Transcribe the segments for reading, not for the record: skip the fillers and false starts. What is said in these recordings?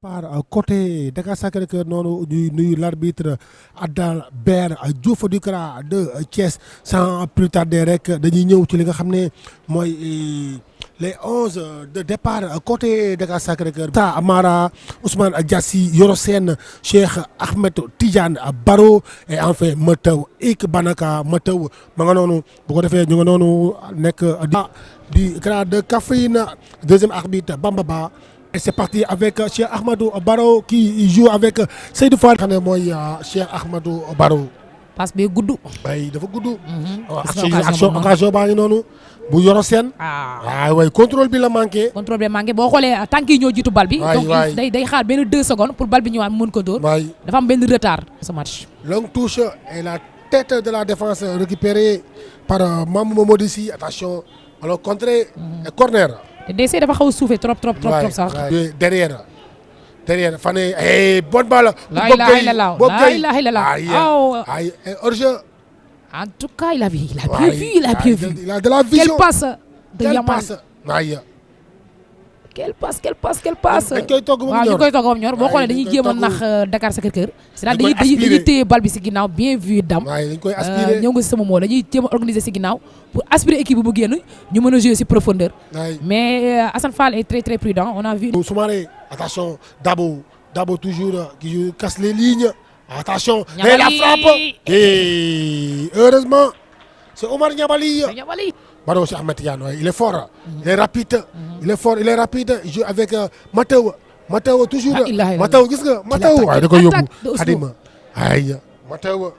Par côté Dakar Sacré-Cœur noonu ñuy nuyu l'arbitre Adalbert Diouf du CRA de Thiès sans plus tarder rek dañuy ñëw ci li nga xam ne mooy les 11 de départ côté Dakar Sacré-Cœur. Ta Amara, Ousmane Diassi, Yoro Sène, Cheikh Ahmed Tidiane Baro et enfin Mataw Ik Banaka Mataw ma nga noonu bu ko defee ñu nga noonu nekk du CRA de Kaffrine deuxième arbitre Bamba Ba. Et c'est parti avec Cheikh Ahmadou Baro qui joue avec Seydou Fall. xam ne mooy Cheikh Ahmadou Baro. passe bi gudd. waaye dafa gudd. occasion baa ngi noonu bu Yoro Sène. waaw waay contrôle bi la manqué. contrôle bi la manqué boo xoolee tànk yi ñoo jiitu bal bi. donc day xaar benn 2 secondes pour bal bi ñëwaat mën ko dóor. dafa am benn retard ce match. Longue touche et la tête de la défense récupérée par Mamou Modissi. Attention alors contré et corner. te DC dafa xaw a suufee trop sax. derrière Fane bonne balle. laa ilaaha illallaah ay hors-jeu. En tout cas il a bien vu. Il a de la vision. Quelle passe de Yamal. Quelle passe. dañ koy togg waaw ñu koy togg ba mu ñor boo xoolee dañuy jéem a nax Dakar Sacré-Cœur. c'est-à-dire dañuy téye bal bi si ginnaaw bien vu Dame. dañ koy aspirer ñëw nga si sama moo dañuy jéem a organiser si ginnaaw pour aspirer équipe bi bu génn ñu mën a jouer si profondeur. mais Assane Fall est très prudent on a vu. Soumaré attention Dabo toujours qui casse les lignes. Attention et la frappe et heureusement c'est Omar Niabali. Baro Cheikh Ahmed Tidiane il est fort. Il est rapide. Il joue avec Mataw toujours. Mataw gis nga Mataw. waaye da koy yóbbu Xadima. ay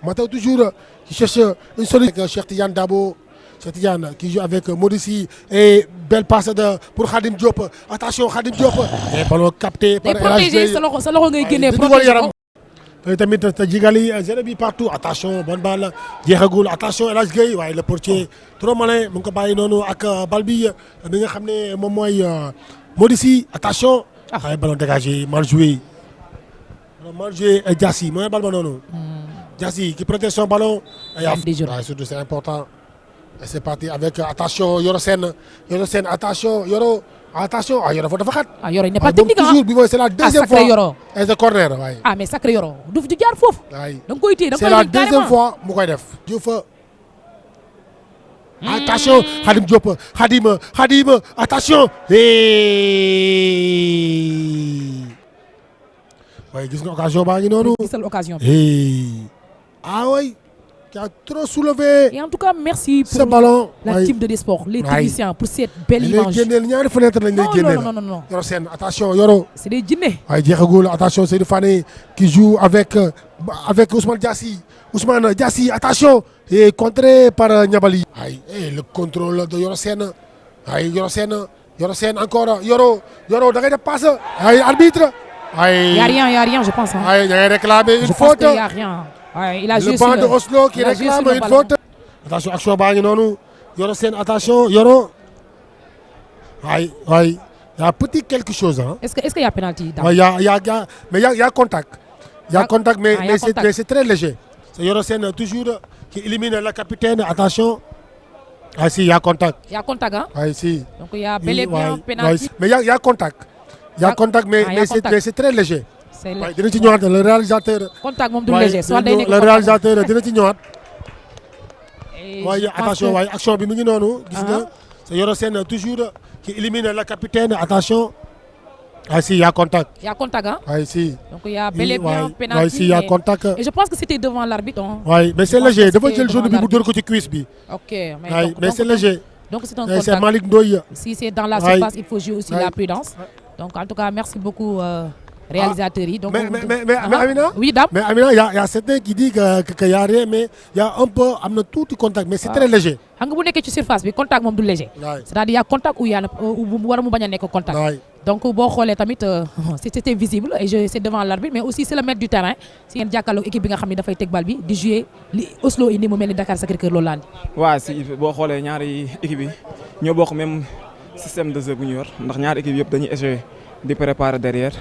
Mataw toujours qui cherche une solution. Cheikh Tidiane Dabo. Cheikh Tidiane qui joue avec Modissi et belle passe pour Khadim Diop. Attention Khadim Diop. et ballon capté par El Hadj Gueye. sa loxo ngay génnee protéger ko. tamit te jigali zéro bi partout attention bonne balle jeexagul attention El Hadj Gueye waaye le portier trop malin mu ngi ko bàyyi noonu ak bal bi nga xam ne moom mooy Modissi attention. waaye ballon dégagé mal joué Diassi mooy bal ba noonu. Diassi qui protège son ballon. waaye surtout c'est important. et c'est parti avec attention Yoro Sène attention Yoro. Attention Yoro dafa xat. Yoro il n'est pas technique toujours bi mooy c'est la deuxième fois Yoro. et c'est corner waaye. mais sacré Yoro du jaar foofu. waay da nga koy téye da nga koy c'est la deuxième fois mu koy def. Diouf attention Khadim Diop Khadim attention. waaye gis nga occasion baa ngi noonu. gisal occasion bi. oui. qui a trop soulevé. Et en tout cas, merci pour ce ballon. La team de Desports, les techniciens, pour cette belle image. ñaari fenêtre lañ lay génneel. Non. Yoro Sène, attention Yoro. C'est des djinns. waaye jeexagul attention Seydou Fane qui joue avec Ousmane Diassi. Attention. Et contré par Niabali. Le contrôle de Yoro Sène. Yoro Sène encore. Yoro da ngay def passe. Arbitre. Il y a rien, je pense. da ngay réclamer une faute. Il y a rien. Il a le banc de Oslo qui réclame une faute. Attention action baa ngi noonu Yoro Sène attention Yoro. Il y a petit quelque chose Est-ce qu'il y a penalty? Il y a contact. Mais c'est très léger. C'est Yoro Sène toujours qui élimine le capitaine. Attention. Si il y a contact. Il y a contact si. Donc il y a bel et bien penalty. Mais il y a contact. Mais c'est très léger. dina ci ñëwaat le réalisateur. contact moom du léger soit day nekk le réalisateur dina ci ñëwaat. waaye attention waaye action bi mi ngi noonu. gis nga c'est Yoro Sène toujours qui élimine le capitaine attention. Si il y a contact. Il y a contact si. Donc il y a bel et bien penalty. Si il y a contact. Et je pense que c'était devant l'arbitre. Mais c'est léger dafa jël jaune bi mu dóor ko ci cuisse bi. OK mais c'est léger. Donc c'est un contact. C'est Malick Ndoye. Si c'est dans la surface il faut jouer aussi la prudence. Donc en tout cas merci beaucoup. Réalisateurs yi donc mais Amina. Oui Dame. Mais Amina y a certains qui disent que y a rien mais y a un peu am na tuuti contact mais c'est très léger. xam nga bu nekkee ci surface bi contact moom du léger. c'est-à-dire y a contact ou y a war mu bañ a nekk contact. donc boo xoolee tamit c'était visible et c'est devant l'arbitre mais aussi c'est le maître du terrain si ngeen jàkkaarloog équipe bi nga xam ne dafay teg bal bi di jouer li Oslo indi mu mel ni Dakar Sacré-Cœur loolu laandi. waaw si boo xoolee ñaari équipe yi ñoo bokk même système de jeu bu ñu yor ndax ñaari équipe yëpp dañuy essayer di préparer derrière.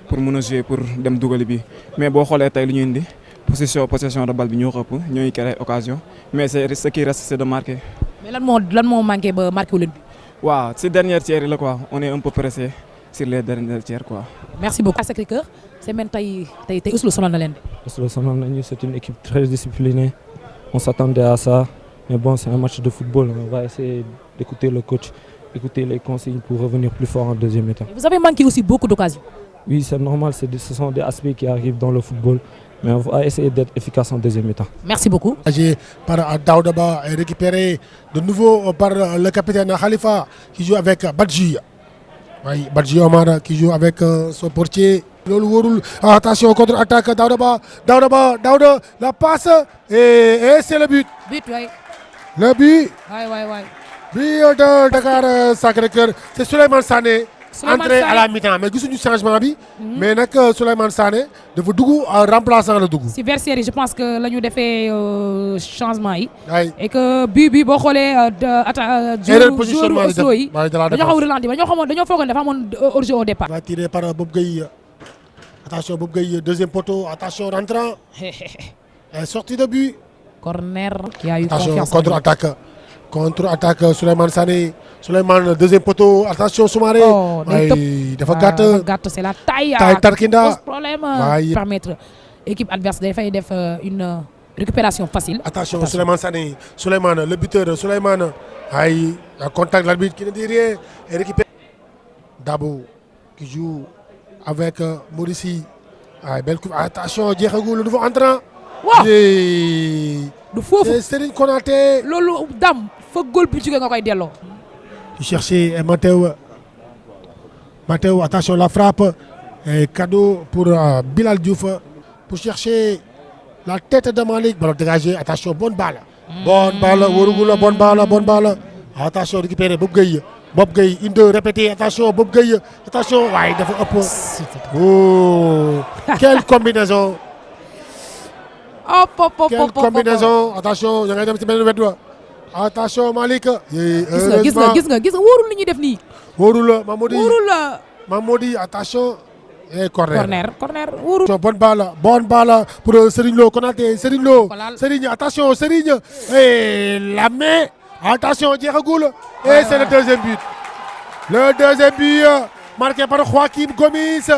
pour mën a jouer pour dem dugali bi mais boo xoolee tey lu ñu indi possession de balle bi ñoo ko ëpp ñooy créer occasion mais ce qui reste c'est de marquer. mais lan moo manqué ba marqué wu leen bi. waaw si dernière tiers la quoi on est un peu pressé sur les derniers tiers quoi. Merci beaucoup. À Sacré-Cœur c'est même tey Oslo sonal na leen de. Oslo sonal nañu, c'est une équipe très disciplinée. On s'attendait à ça, mais bon, c'est un match de football. On va essayer d'écouter le coach, écouter les consignes pour revenir plus fort en deuxième mi-temps. Vous avez manqué aussi beaucoup d'occasions. Oui, c'est normal, ce sont des aspects qui arrivent dans le football, mais on va essayer d'être efficace en deuxième mi-temps. Merci beaucoup. Par Daoudaba et récupéré de nouveau par le capitaine Khalifa qui joue avec Badji. Oui, Badji Omar qui joue avec son portier. Attention, contre-attaque, Daouda, la passe et c'est le but. But, oui. Le but. Oui. But de Dakar Sacré-Cœur, c'est Souleymane Sané. Entré à la mi-temps, mais gisuñu changement bi. Mais nag Souleymane Sané dafa dugg en remplaçant la dugg. Si Versailles je pense que la ñu defee changement yi. Et que but bi boo xoolee joueur Oslo yi dañoo xaw a ralenti dañoo foogoon dafa amoon hors-jeu au départ. Va tirer par Bob Gueye. Attention Bob Gueye, deuxième poteau, attention rentrant. Sortie de but. Corner qui a eu attention, confiance. Contre-attaque Souleymane Sané. Souleymane, deuxième poteau, attention Soumaré. Dafa gàtt, c'est la taille. Tarkinda. Pose problème. Permettre équipe adverse dafay def une récupération facile. Attention Souleymane Sané. Souleymane, le buteur, Souleymane. Contact l'arbitre qui ne dit rien. Et récupère. Dabo qui joue avec Maurici. Belle coupe. Attention, Diékhagou, le nouveau entrant. Wow. Du foofu c'est Serigne Konaté. Loolu dam fa góol bi jógee nga koy delloo. Tu cherchais Matteo, attention la frappe. Et cadeau pour Bilal Diouf pour chercher la tête de Malik. Ballon dégagé, attention, bonne balle. Bonne balle. Attention, récupéré Bob Gueye, une deux, répété, attention, Bob Gueye, attention, ouais, dafa ëpp. Oh, quelle combinaison. Quelle combinaison. Attention, da ngay dem ci benn wet wa. Attention Malik. Gis nga wóorul li ñuy def nii. Wóorul la Mamodi, attention. Et corner wóorul. Bonne balle pour Serigne Lo Konaté. Serigne, attention Serigne. Et la main. Attention Diékhagul. Et c'est le deuxième but. Le deuxième but marqué par Joachim Gomis.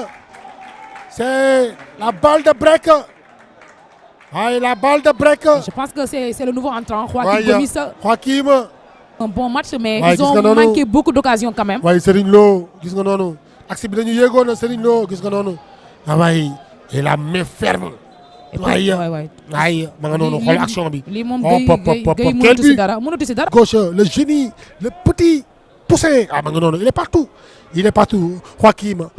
C'est la balle de break. Je pense que c'est le nouveau entrant, Joachim Gomis. Un bon match, mais ils ont manqué beaucoup d'occasions quand même. Oui, Serigne Lo, gis nga noonu. Axe bi dañu yéegoon Serigne Lo, gis nga noonu. Et la main ferme. waay ma nga noonu xool action bi. Lii moom Gueye mënatu si dara. Gauche, le génie, le petit poussin. Ma nga noonu, il est partout. Joachim,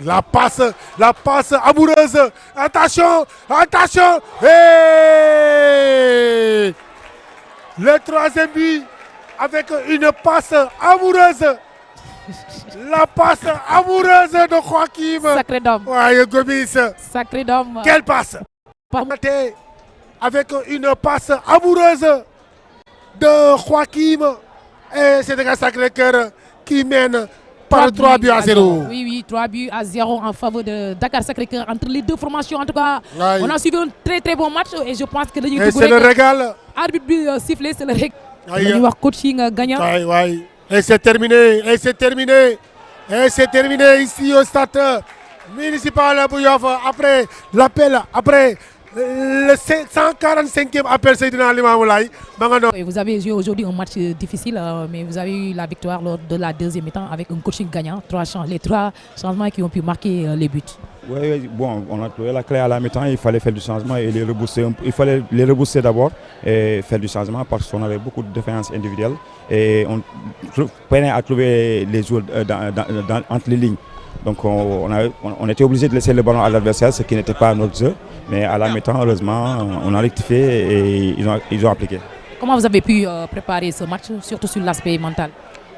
la passe amoureuse. Attention. Et le troisième but avec une passe amoureuse. La passe amoureuse de Joachim. Sacré d'homme. Ouais, Gomis. Sacré d'homme. Quelle passe. Avec une passe amoureuse de Joachim. Et c'est Dakar Sacré-Cœur qui mène par 3 buts à 0. Oui, 3 buts à 0 en faveur de Dakar Sacré-Cœur entre les deux formations. En tout cas, on a suivi un très très bon match et je pense que et c'est le régal. Arbitre bi sifflé, c'est le régal. Dañuy wax coaching gagnant. Et c'est terminé ici au stade municipal bu Yoff après l'appel, après le 145e appel Seydina Limamou Laye. Vous avez joué aujourd'hui un match difficile, mais vous avez eu la victoire lors de la deuxième mi-temps avec un coaching gagnant. Les trois changements qui ont pu marquer les buts. Oui, bon, on a trouvé la clé à la mi-temps, il fallait faire du changement et les rebooster. Il fallait les rebooster d'abord et faire du changement parce qu'on avait beaucoup de défaillances individuelles et on peinait à trouver les joueurs entre les lignes. Donc on était obligé de laisser le ballon à l'adversaire, ce qui n'était pas notre jeu. Mais à la mi-temps, heureusement, on a rectifié et ils ont appliqué. Comment vous avez pu préparer ce match, surtout sur l'aspect mental?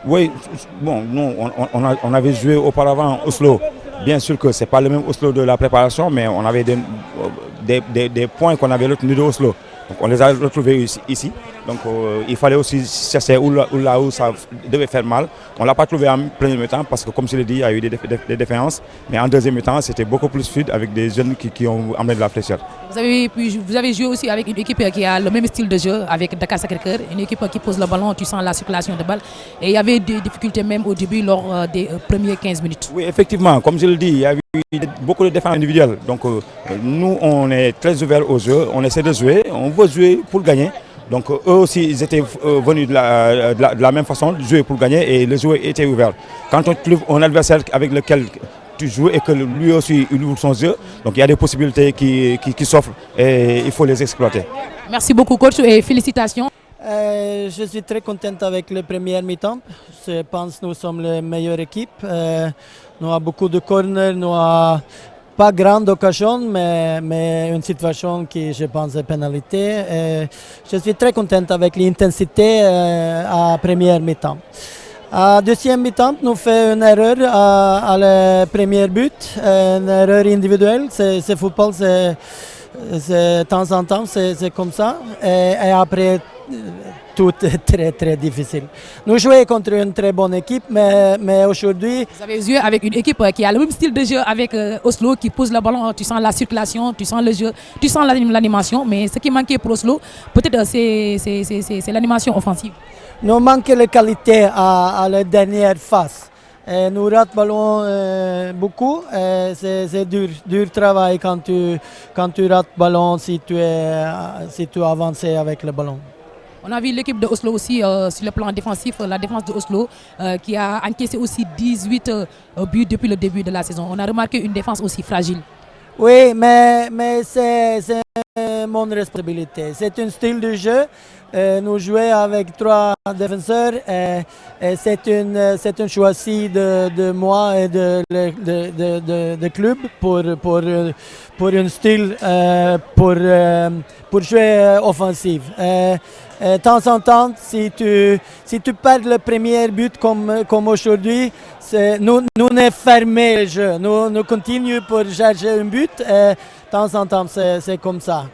Oui, bon, nous, on avait joué auparavant Oslo. Bien sûr que ce n'est pas le même Oslo de la préparation, mais on avait des points qu'on avait retenus de Oslo. Donc on les a retrouvés ici. Donc il fallait aussi chercher là où ça devait faire mal. On ne l'a pas trouvé en premier mi-temps parce que, comme je l'ai dit, il y a eu des défaillances. Mais en deuxième mi-temps, c'était beaucoup plus fluide avec des jeunes qui ont amené de la fraîcheur. Vous avez joué aussi avec une équipe qui a le même style de jeu, avec Dakar Sacré-Cœur, une équipe qui pose le ballon, tu sens la circulation de balle. Et il y avait des difficultés même au début lors des premiers 15 minutes. Oui, effectivement, comme je le dis, il y a eu beaucoup de défenses individuelles. Donc nous, on est très ouverts au jeu, on essaie de jouer, on veut jouer pour gagner. Donc eux aussi, ils étaient venus de la même façon, jouer pour gagner, et le jeu était ouvert. Quand on trouve un adversaire avec lequel tu joues et que lui aussi il ouvre son jeu, donc il y a des possibilités qui s'offrent et il faut les exploiter. Merci beaucoup coach et félicitations. Je suis très content avec le premier mi-temps. Je pense que nous sommes la meilleure équipe. Nous avons beaucoup de corners, nous n'avons pas grande occasion, mais une situation qui, je pense, est pénalité. Je suis très content avec l'intensité à première mi-temps. À deuxième mi-temps, nous faisons une erreur à le premier but, une erreur individuelle. C'est football, de temps en temps, c'est comme ça. Et après, tout est très très difficile. Nous jouons contre une très bonne équipe, mais aujourd'hui... Vous avez joué avec une équipe qui a le même style de jeu avec Oslo, qui pose le ballon, tu sens la circulation, tu sens le jeu, tu sens l'animation, mais ce qui manquait pour Oslo, peut-être c'est l'animation offensive. Nous manquons la qualité à la dernière phase. Nous ratons le ballon beaucoup. C'est dur travail quand tu rates le ballon si tu avances avec le ballon. On a vu l'équipe de Oslo aussi sur le plan défensif, la défense de Oslo qui a encaissé aussi 18 buts depuis le début de la saison. On a remarqué une défense aussi fragile. Oui, mais c'est mon responsabilité. C'est un style de jeu. Nous jouons avec 3 défenseurs et c'est un choisi de moi et de club pour un style pour jouer offensif. De temps en temps, si tu perds le premier but comme aujourd'hui, nous ne fermons le jeu. Nous continuons pour chercher un but. De temps en temps, c'est comme ça.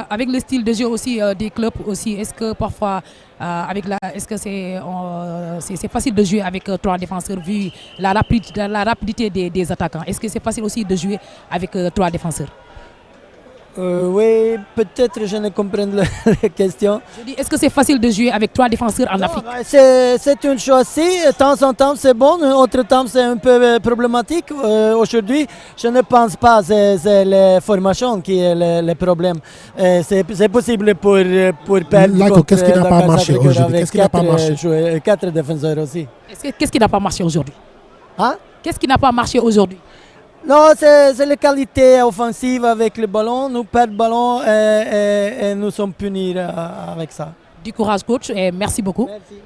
Avec le style de jeu aussi des clubs aussi, est-ce que parfois est-ce que c'est facile de jouer avec 3 défenseurs vu la rapidité des attaquants? Est-ce que c'est facile aussi de jouer avec 3 défenseurs? Oui, peut-être je ne comprends la question. Je dis, est-ce que c'est facile de jouer avec 3 défenseurs en Afrique? C'est une chose. De temps en temps, c'est bon. Autre temps, c'est un peu problématique. Aujourd'hui, je ne pense pas que c'est la formation qui est le problème. C'est possible pour perdre. Qu'est-ce qui n'a pas marché aujourd'hui? Qu'est-ce qui n'a pas marché? 4 défenseurs aussi. Qu'est-ce qui n'a pas marché aujourd'hui? Hein? Qu'est-ce qui n'a pas marché aujourd'hui? Non, c'est la qualité offensive avec le ballon. Nous perdons le ballon et nous sommes punis avec ça. Du courage, coach, et merci beaucoup. Merci.